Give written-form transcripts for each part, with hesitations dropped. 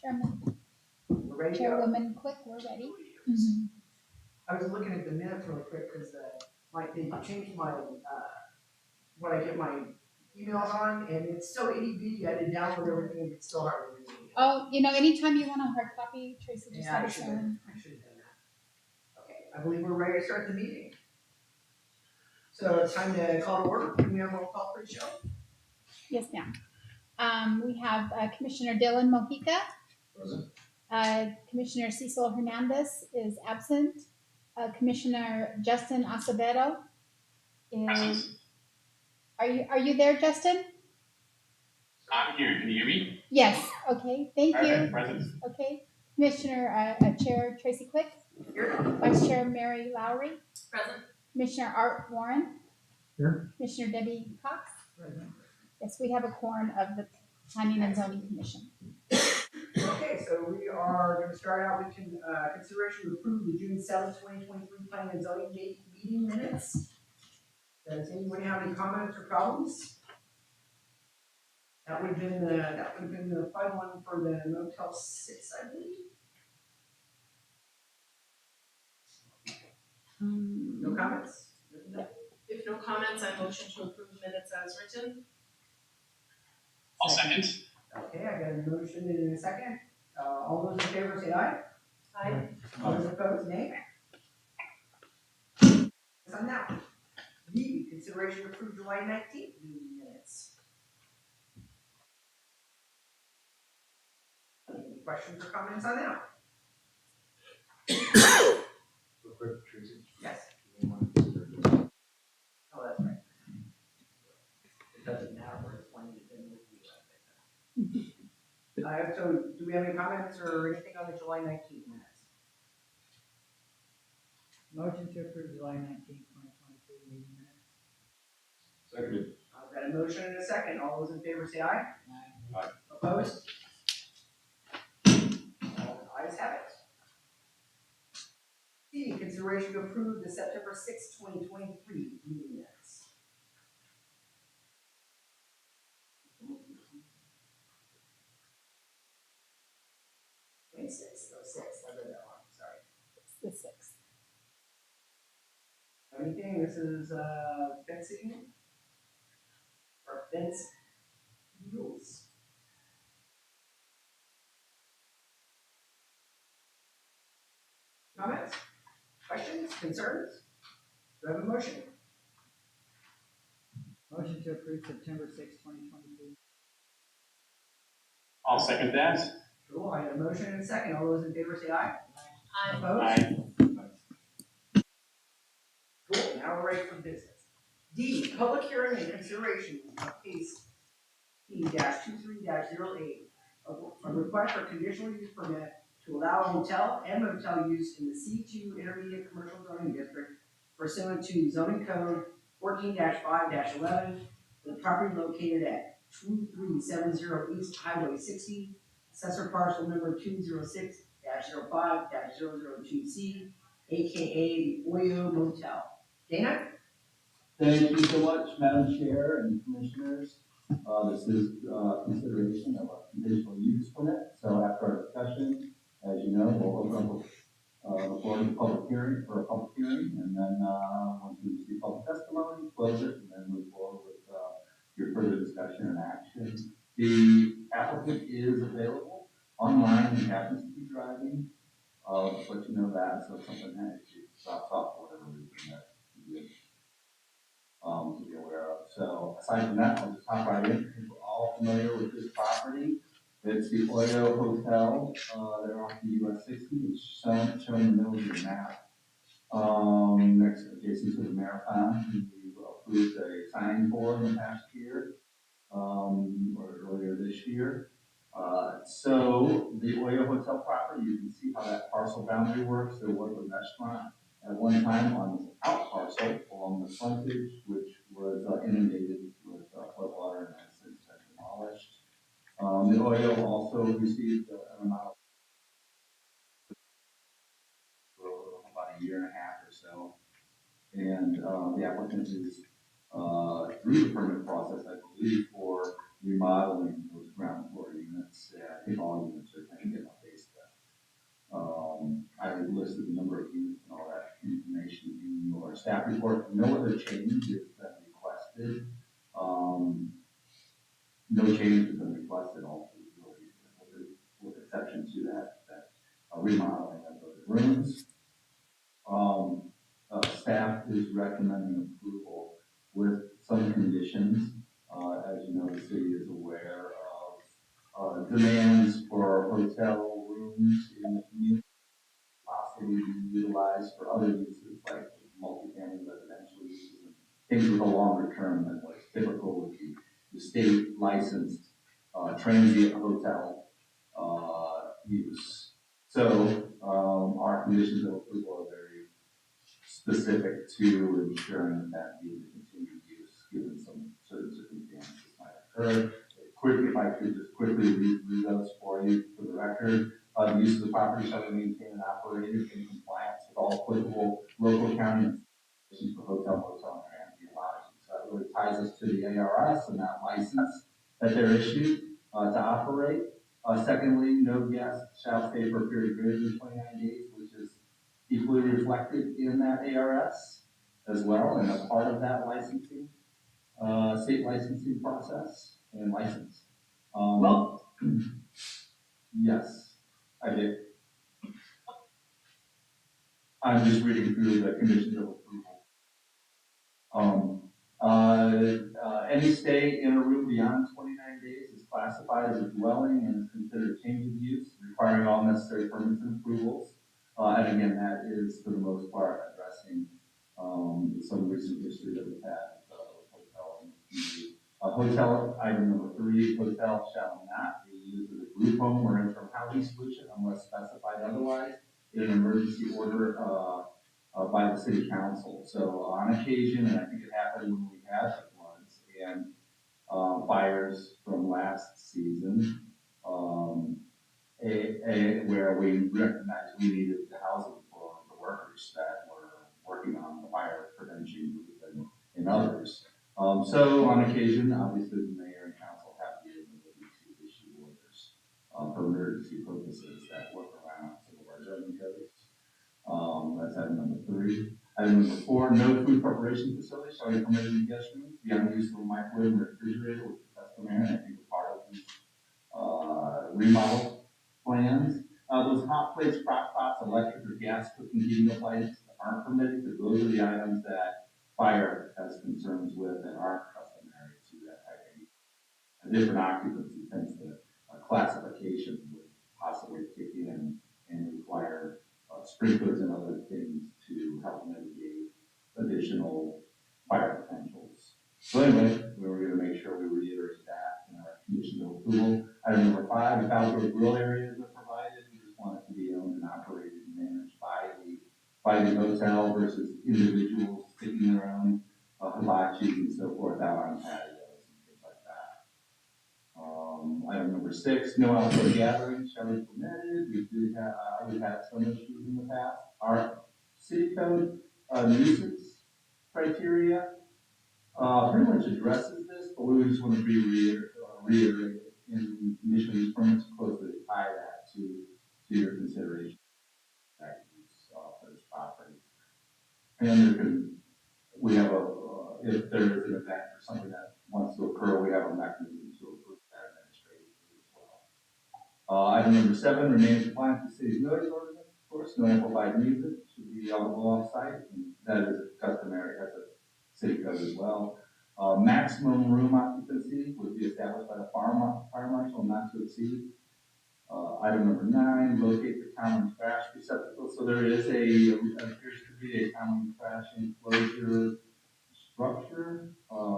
Chairman, We're ready to go. Chairwoman Quick, we're ready. Mhm. I was looking at the minutes really quick because they changed my what I get my emails on, and it's so itty bitty. I did download everything, and it's still hard to read. Oh, anytime you want a hard copy, Tracy, just Yeah, let I us should know. have done that. Okay, I believe we're ready to start the meeting. So it's time to call to order. Can we have a roll call, please, Joe? Yes, ma'am. We have Commissioner Dylan Mojica. Present. Commissioner Cecil Hernandez is absent. Commissioner Justin Acevedo is. Are you there, Justin? I'm here. Can you hear me? Yes. Okay. Thank you. Okay, present. Okay. Commissioner Chair Tracy Quick. Here. Vice Chair Mary Lowry. Present. Commissioner Art Warren. Here. Commissioner Debbie Cox. Present. Yes, we have a quorum of the Planning and Zoning Commission. Okay, so we are going to start out with consideration to approve the June 7th, 2023 Planning and Zoning meeting minutes. Does anyone have any comments or problems? That would have been the final one for the Motel 6, I believe. No comments? No. If no comments, I motion to approve minutes as written. I'll second. Okay, I got a motion in a second. All those in favor say aye. Aye. All those opposed, nay. On that one. B, consideration to approve July 19th meeting minutes. Any questions or comments on that? Real quick, Tracy. Yes. You may want to consider this. Oh, that's right. It doesn't matter where it's when you've been with you. So do we have any comments or anything on the July 19th minutes? Motion to approve July 19th, 2023 meeting minutes. Seconded. I've got a motion and a second. All those in favor say aye. Aye. Opposed? All ayes have it. C, consideration to approve the September 6th, 2023 meeting minutes. Six. I read that wrong, sorry. It's the 6th. Anything, this is fencing or fence rules. Comments, questions, concerns? Do I have a motion? Motion to approve September 6th, 2023. I'll second that. Cool, I have a motion and a second. All those in favor say aye. Aye. Opposed? Aye. Cool, now we're ready for business. D, public hearing and consideration of case P-23-08, a request for conditional use permit to allow hotel and motel use in the C2 Intermediate Commercial Zoning District pursuant to zoning code 14-5-11, the property located at 2370 East Highway 60, assessor parcel number 206-05-002C, aka the Oyo Motel. Dana? Thank you so much, Madam Chair and Commissioners. This is consideration of a conditional use permit. So after our discussion, as you know, we'll open up the floor to public hearing for a public hearing, and then once we receive public testimony, close it, and then move forward with your further discussion and action. The applicant is available online. He happens to be driving. Just let you know that. So if something actually stops off for whatever reason that he is. To be aware of. So aside from that, I'll just hop right in. I think we're all familiar with this property. It's the Oyo Hotel. They're off the US 60. It's shown in the middle of your map. Next, adjacent to the Marathon, we approved a sign for in the past year, or earlier this year. So the Oyo Hotel property, you can see how that parcel boundary works. There was a restaurant at one time on this out parcel along the frontage, which was inundated with flood water and has since been demolished. The Oyo also received an amount for about a year and a half or so. And the applicant is through the permit process, I believe, for remodeling those ground floor units. I think all units are kind of report, no other change has been requested. No change has been requested, also, really, with exception to that remodeling of those rooms. Staff is recommending approval with some conditions. As you know, the city is aware of demands for hotel rooms in the community, possibly be utilized for other uses like multifamily residential uses and things with a longer term than what's typical with the state licensed transient hotel use. So our conditions of approval are very specific to ensuring that the continued use, given some certain circumstances might occur. Quickly, if I could just quickly read those for you for the record. The use of the property shall be maintained and operated in compliance with all applicable local county regulations for hotel, motel, and transient lodging. So that really ties us to the ARS and that license that they're issued to operate. Secondly, no guest shall stay for a period greater than 29 days, which is equally reflected in that ARS as well, and a part of that licensing, state licensing process and license. Yes, I did. I'm just reading through the conditions of approval. Any stay in a room beyond 29 days is classified as a dwelling and is considered a change of use, requiring all necessary permits and approvals. And again, that is for the most part addressing some recent history that we've had with the hotel in the community. Hotel, item number 3, hotel shall not be used as a group home or interim housing solution unless specified otherwise in an emergency order by the city council. So on occasion, and I think it happened when we had the floods and fires from last season, where we recognized we needed the housing for the workers that were working on the fire prevention group and others. So on occasion, obviously the mayor and council have the ability to issue orders for emergency purposes that work around some of our zoning codes. That's item number 3. Item number 4, no food preparation facility shall be permitted in guest rooms beyond the use of a microwave and refrigerator, which is customary, and I think a part of these remodel plans. Those hot plates, crock pots, electric or gas cooking heating appliances aren't permitted, because those are the items that fire has concerns with and aren't customary to that type of heat. A different occupancy tends to classification would possibly kick in and require sprinklers and other things to help mitigate additional fire potentials. So anyway, we were going to make sure we reiterate that in our conditions of approval. Item number 5, if outdoor grill areas are provided, we just want it to be owned and operated and managed by the hotel versus individuals taking their own hibachis and so forth out on patios and things like that. Item number 6, no outdoor gatherings shall be permitted. We've had some issues in the past. Our city code nuisance criteria pretty much addresses this, but we just want to reiterate it in conditional use permits, closely tie that to your consideration that use for this property. And we have if there is an event or something that wants to occur, we have a mechanism to approve that administratively as well. Item number 7, remain in compliance with the city's noise ordinance. Of course, no amplified music should be audible on site, and that is customary as a city code as well. Maximum room occupancy would be established by the fire marshal, not to exceed. Item number 9, locate the common trash receptacle. So there is appears to be a common trash enclosure structure,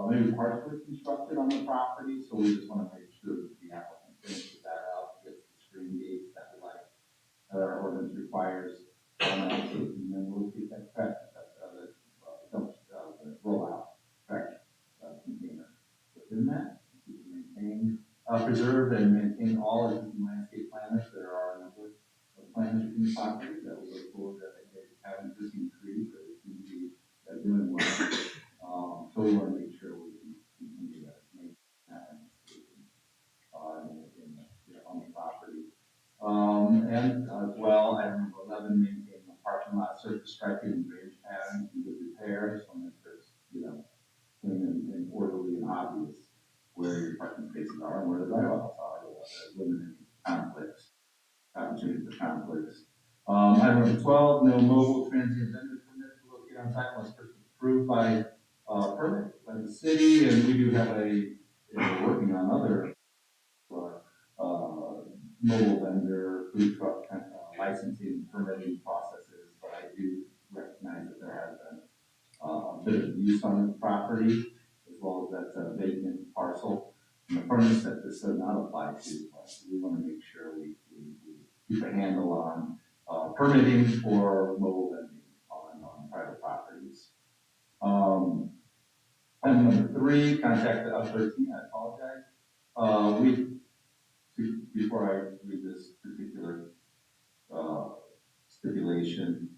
maybe partially constructed on the property. So we just want to make sure that the applicant finishes that out, gets the screen gates that we like, that our ordinance requires, and then locate that trash, the rollout trash container. Within that, we can maintain, preserve and maintain all existing landscape planters. There are a number of planters in the property that we look forward to having existing trees that we seem to be doing well. So we want to make sure we can continue to make that on the property. And as well, item number 11, maintain the parking lot surface striping and drainage patterns and good repair. So others. Item number 12, no mobile transient vendor permit to locate on site unless first approved by, permit by the city, and we do have we're working on other, mobile vendor, food truck, licensing, permitting processes, but I do recognize that there has been, a bit of use on the property, as well as that's a vacant parcel. And the furnace that this does not apply to, but we want to make sure we keep a handle on, permitting for mobile vending on private properties. Item number 3, contact 13, I apologize. Before I read this particular, stipulation,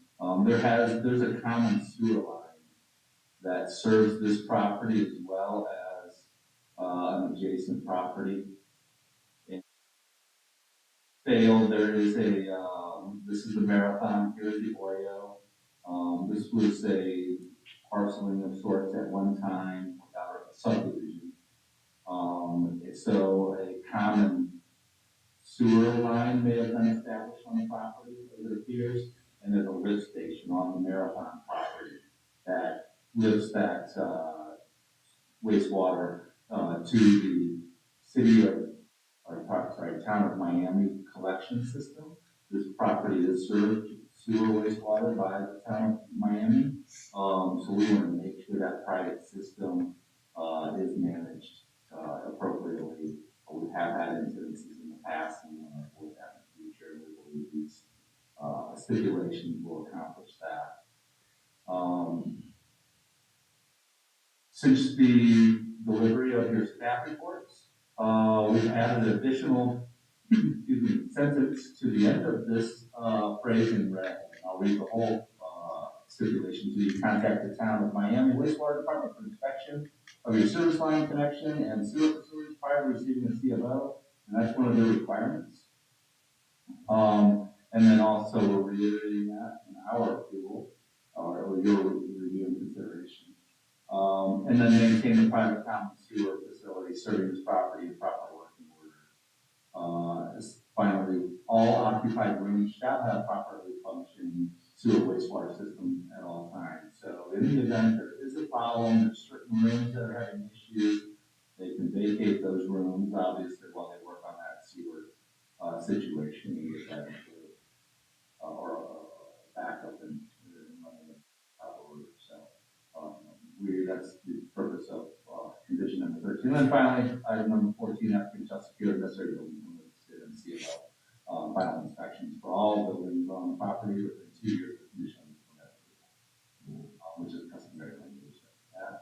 there's a common sewer line that serves this property as well as, an adjacent property. In Failed, there is this is the Marathon, here's the Oreo. This was a parceling of sorts at one time, without a subdivision. So a common sewer line may have been established on the property, as it appears, and there's a lift station on the Marathon property that lifts that, wastewater, to the town of Miami collection system. This property is served sewer wastewater by the town of Miami. So we want to make sure that private system, is managed, appropriately. We have had incidences in the past, and we want to avoid that in the future. We believe these, stipulations will accomplish that. Since the delivery of your staff reports, we've added additional, sentence to the end of this, phrase in red. I'll read the whole, stipulation. So you contact the town of Miami wastewater department for inspection of your service line connection and sewer facilities prior to receiving a CFO, and that's one of their requirements. And then also we're reiterating that in our approval, or your review and consideration. And then maintain the private common sewer facility serving this property in proper working order. Finally, all occupied rooms shall have properly functioning sewer wastewater system at all times. So in the event there is a problem, there's certain rooms that are having issues, they can vacate those rooms, obviously, while they work on that sewer, situation and get that improved, or backup and running it out of order. So, that's the purpose of, condition number 13. And then finally, item number 14, applicant shall secure the necessary building permits and CFO, final inspections for all buildings on the property within 2 years of conditional use permit approval, which is customary language that.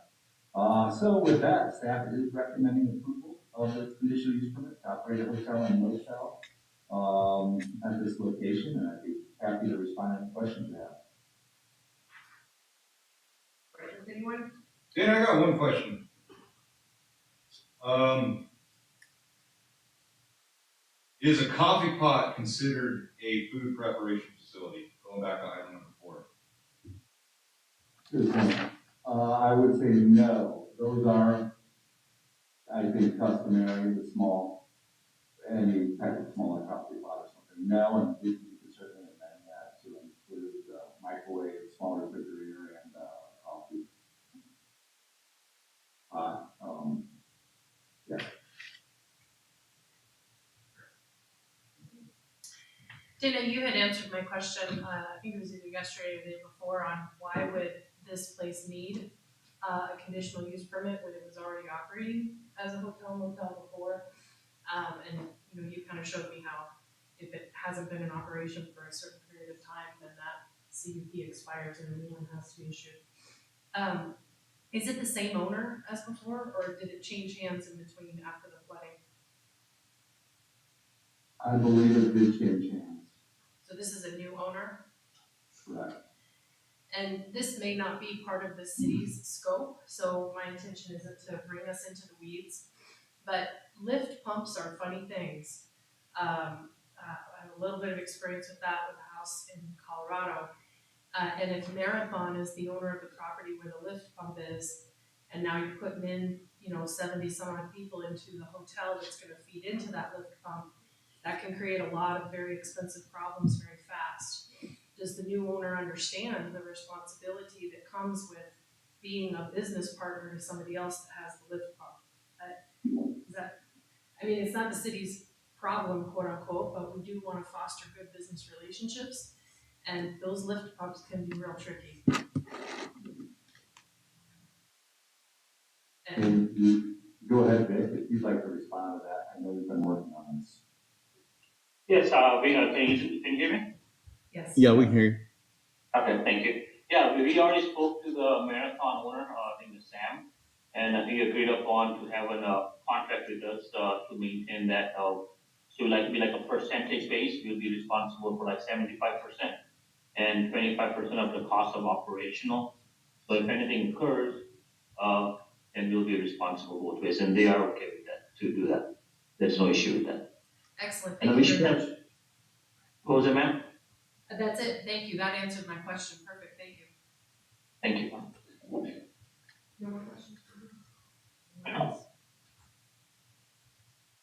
So with that, staff is recommending approval of the conditional use permit to operate a hotel and motel, at this location, and I'd be happy to respond to any questions you have. Questions, anyone? Dan, I got one question. Is a coffee pot considered a food preparation facility? Going back to item number 4. Good point. I would say no. Those are, I think, customary, any type of smaller coffee pot or something. No, and we can certainly amend that to include microwave, small refrigerator, and coffee pot. Yeah. Dana, you had answered my question, I think it was either yesterday or the day before, on why would this place need a conditional use permit when it was already operating as a hotel motel before. And you kind of showed me how if it hasn't been in operation for a certain period of time, then that CUP expires and a new one has to be issued. Is it the same owner as before, or did it change hands in between after the flooding? I believe it did change hands. So this is a new owner? Correct. And this may not be part of the city's scope, so my intention isn't to bring us into the weeds, but lift pumps are funny things. I have a little bit of experience with that with a house in Colorado. And if Marathon is the owner of the property where the lift pump is, and now you're putting in, 70 some odd people into the hotel that's gonna feed into that lift pump, that can create a lot of very expensive problems very fast. Does the new owner understand the responsibility that comes with being a business partner to somebody else that has the lift pump? It's not the city's problem, quote unquote, but we do want to foster good business relationships, and those lift pumps can be real tricky. And And you, go ahead, Vic, if you'd like to respond to that. I know you've been working on this. Yes, can you hear me? yes. Yeah, we can hear you. Okay, thank you. Yeah, we already spoke to the marathon owner, I think it's Sam, and he agreed upon to have a contract with us, to maintain that, so like, be like a percentage base, we'll be responsible for like 75% and 25% of the cost of operational. So if anything occurs, then we'll be responsible both ways, and they are okay with that, to do that. There's no issue with that. Excellent, And thank we you should very have, much. what was it, ma'am? That's it, thank you, that answered my question, perfect, thank you. Thank you. No more questions? No.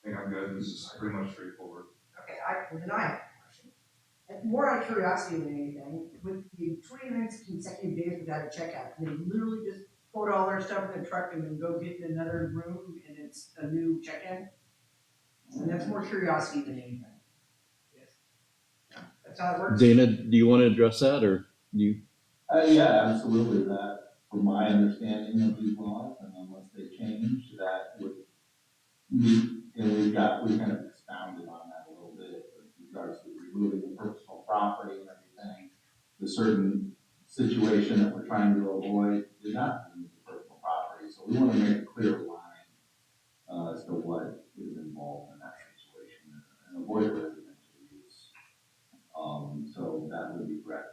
I think I'm good, this is pretty much straightforward. Okay, then I have a question. And more out of curiosity than anything, with the 29 consecutive days without a checkout, they literally just put all their stuff in the truck and then go get in another room and it's a new check-in? And that's more curiosity than anything. Yes. Yeah, that's how it works. Dana, do you want to address that, or you? Yeah, absolutely, that, from my understanding of these laws, and unless they change, that would, and we kind of expounded on that a little bit with regards to removing the personal property and everything. The certain situation that we're trying to avoid did not remove the personal property, so we want to make a clear line as to what is involved in that situation and avoid residential use. So that would be correct.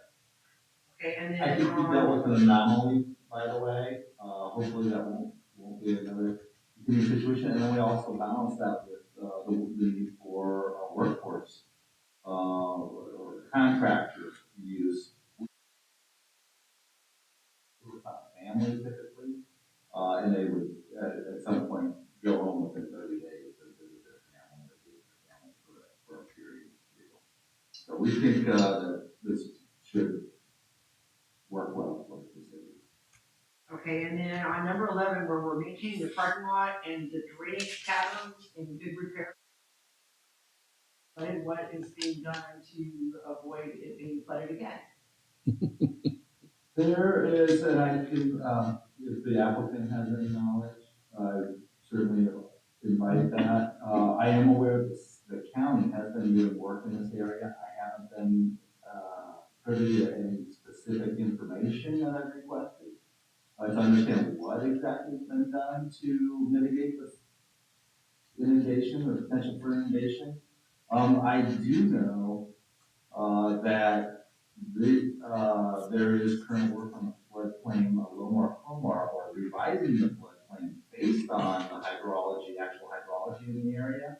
Okay, and then I think we dealt with an anomaly, by the way. Hopefully that won't be another continuing situation. And then we also balance that with the need for workforce or contractor use. Families typically, and they would at some point go home within 30 days and visit their family or visit their family for a period. So we think that this should work well for the facilities. okay, and then on number 11, where we're maintaining the parking lot and the drainage caverns in good repair. What is being done to avoid it being flooded again? There is, and I can, if the applicant has any knowledge, certainly invite that. I am aware that the county has been doing work in this area. I haven't been privy to any specific information that I've requested. To understand what exactly has been done to mitigate the inundation or potential for inundation. I do know that there is current work on the floodplain, a little more or revising the floodplain based on the actual hydrology in the area.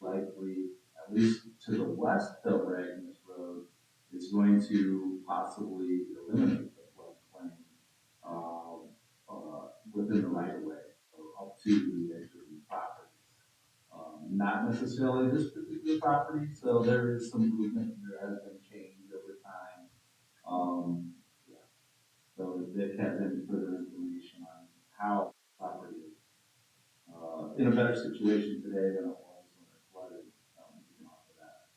Likely, at least to the west of Agnes Road, is going to possibly eliminate the floodplain within the right of way, or up to the edge of the properties. Not necessarily this particular property, so there is some movement, there has been change over time. Yeah. So if Dick has any further information on how the property is in a better situation today than it was when it flooded, we can offer that.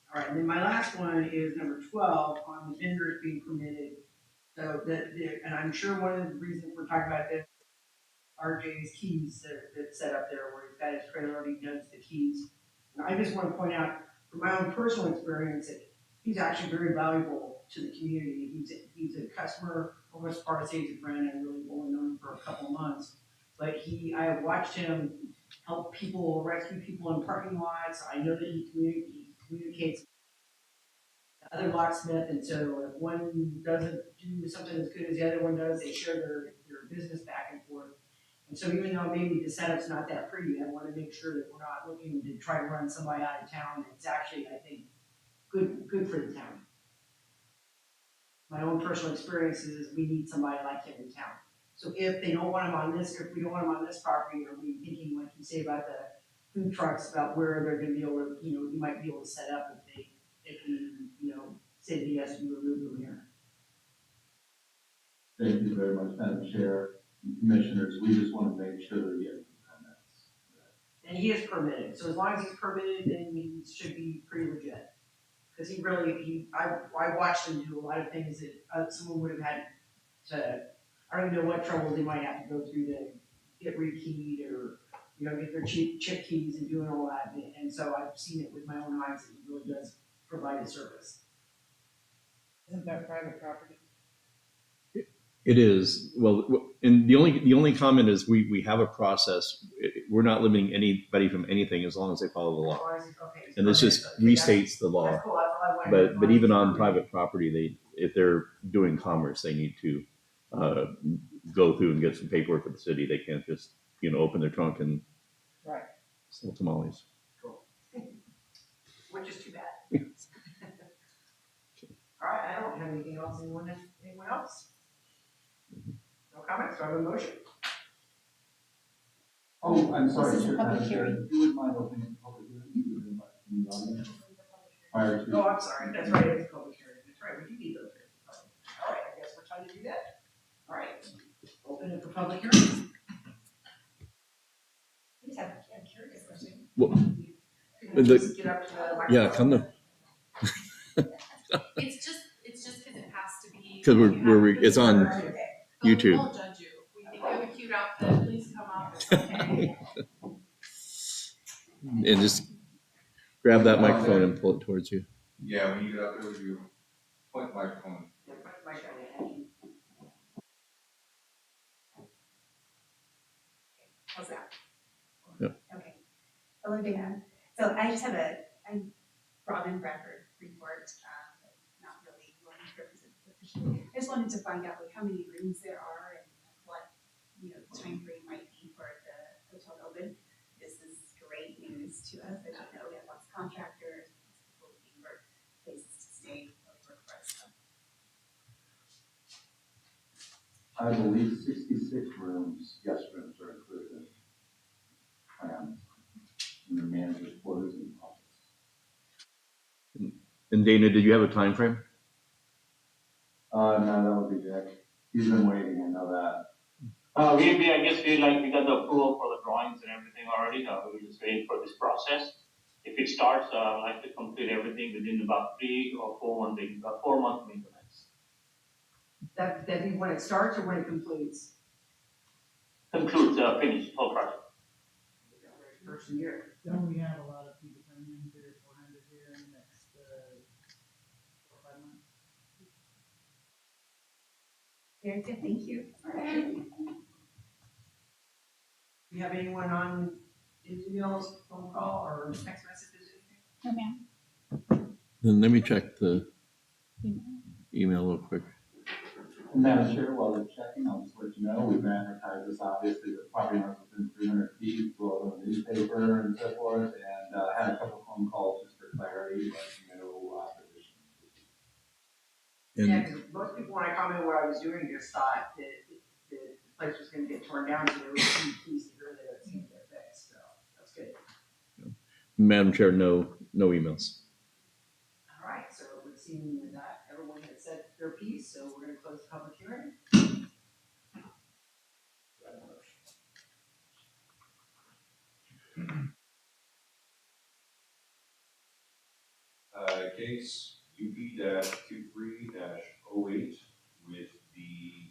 All right, and then my last one is number 12 on the vendors being permitted. So and I'm sure one of the reasons we're talking about this, RJ's keys that's set up there where he's got his trailer already knows the keys. And I just want to point out from my own personal experience that he's actually very valuable to the community. He's a customer, almost part of Sage a Friend. I really only known him for a couple of months. But I have watched him help people, rescue people in parking lots. I know that he communicates with the other locksmith, and so if one doesn't do something as good as the other one does, they share their business back and forth. And so even though maybe the setup's not that pretty, I want to make sure that we're not looking to try to run somebody out of town. It's actually, I think, good for the town. My own personal experience is we need somebody like him in town. So if they don't want him on this, or if we don't want him on this property, are we thinking, like you say, about the food trucks about where they're gonna be able to, you might be able to set up if we, say that yes, you remove them here. Thank you very much, Madam Chair and Commissioners. We just want to make sure they're getting permits. And he is permitted, so as long as he's permitted, then he should be pretty legit. Cause I watched him do a lot of things that someone would have had to, I don't even know what trouble they might have to go through to get rekeyed or, get their chip keys and doing all that. And so I've seen it with my own eyes, and it really does provide a service. Isn't that private property? It is. Well, and the only comment is we have a process. We're not limiting anybody from anything as long as they follow the law. Okay, And this just okay, restates the law. that's cool, that's all I wanted. But even on private property, if they're doing commerce, they need to go through and get some paperwork with the city. They can't just open their trunk and Right. sell tamales. Cool. Which is too bad. All right, I don't have anything else. Anyone else? No comments, do I have a motion? Oh, I'm sorry. This is a Chair, public Madam Chair, hearing. if you wouldn't mind opening the public hearing, you would invite me on there prior to. Oh, I'm sorry, that's right, it's a public hearing, that's right, we do need those. All right, I guess we're trying to do that. All right, open it for public hearing. I just have a curious question. Well, Can you the- just get up to the microphone? Yeah, come to It's just because it has to be. 'Cause we're- you have we're- to it's on preserve it. But YouTube. We won't judge you. We think you have a cute outfit. Please come up. It's okay. and just grab that microphone and pull it towards you. Yeah, when you get up there, you point the microphone. Yeah, put the mic on it, thank you. How's that? Yep. Okay. Hello, Dan. So I just have I'm Robin Bradford report, not really going to represent officially. I just wanted to find out how many rooms there are and what, the timeframe might be for the hotel to open. This is great news to us. As you know, we have lots of contractors, people looking for places to stay, really work for us. So I believe 66 rooms, guest rooms are included. In the manager's quarters and office. And Dana, did you have a time frame? No, that would be Jack. He's been waiting, I know that. I guess we got the approval for the drawings and everything already, we're just waiting for this process. If it starts, I'd like to complete everything within about 3 or 4 months, 4 month maintenance. That means when it starts or when it completes? Concludes, finish whole project. First year. Don't we have a lot of people coming in, 300 or 400 here in the next 4 or 5 months? very good, thank you. Do you have anyone on emails, phone call, or text messages, anything? No, ma'am. Then let me check the Email. email real quick. Madam Chair, while they're checking, I'll just let you know, we've advertised this, obviously, the property owners within 300 feet, go out in the newspaper and so forth, and had a couple phone calls just for clarity, but no opposition. Yeah, And 'cause most people, when I commented what I was doing, just thought that the place was gonna get torn down, so they were pleased to hear that it's gonna get fixed, so that's good. Madam Chair, no emails. All right, so it would seem that everyone has said their piece, so we're gonna close the public hearing. Do I have a motion? Case UP-23-08 with the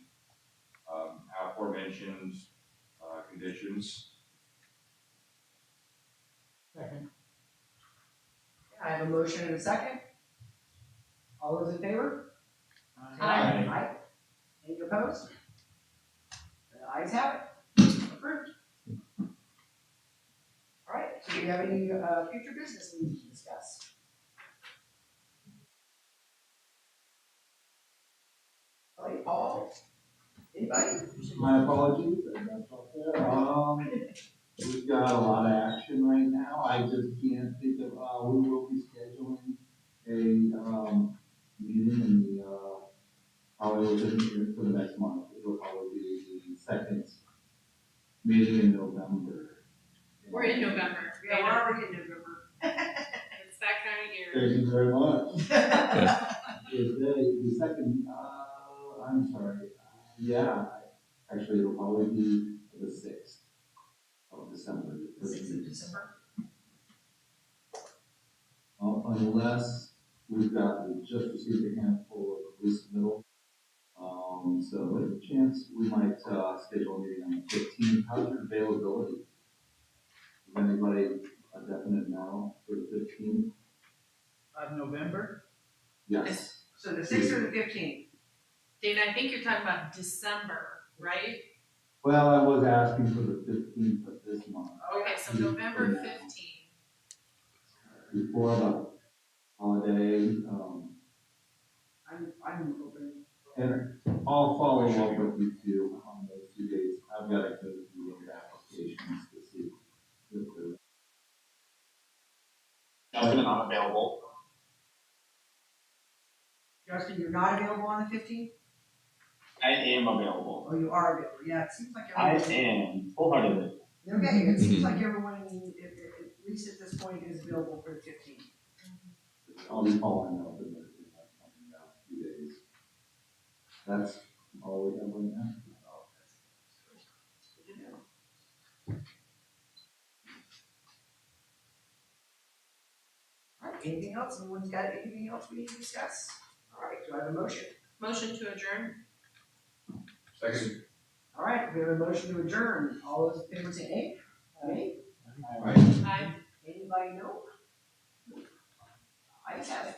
aforementioned conditions. Second. I have a motion and a second. All those in favor? Aye. Aye. Any opposed? The ayes have it. Approved. All right, so do you have any future business we need to discuss? All right, Paul? Anybody? My apologies, I messed up there. We've got a lot of action right now, I just can't think of, we will be scheduling a, meeting in the, probably within, for the next month, it'll probably be the second meeting in November. We're in November. Yeah, already in November. It's that kind of year. Thank you very much. The second, I'm sorry, actually, it'll probably be the 6th of December. The 6th of December. Unless we've just received a handful of police submittal. So there's a chance we might, schedule a meeting on the 15th. How's your availability? Is anybody a definite no for the 15th? Of November? Yes. So the 6th or the 15th? Dana, I think you're talking about December, right? Well, I was asking for the 15th of this month. Okay, so November 15th. Before the holiday, I'm open. and I'll follow up with you too on those 2 dates. I've got to go through the applications to see if they're. Justin, I'm available. Justin, you're not available on the 15th? I am available. Oh, you are available. Yeah, it seems like I everyone. am wholeheartedly. Okay, it seems like everyone, at least at this point, is available for the 15th. I'll be following up with it in the coming few days. That's all we have right now. Good to know. All right, anything else? Anyone's got anything else we need to discuss? All right, do I have a motion? Motion to adjourn? Second. All right, we have a motion to adjourn. All those in favor say aye. Aye. Right. Aye. Anybody no? Ayes have it.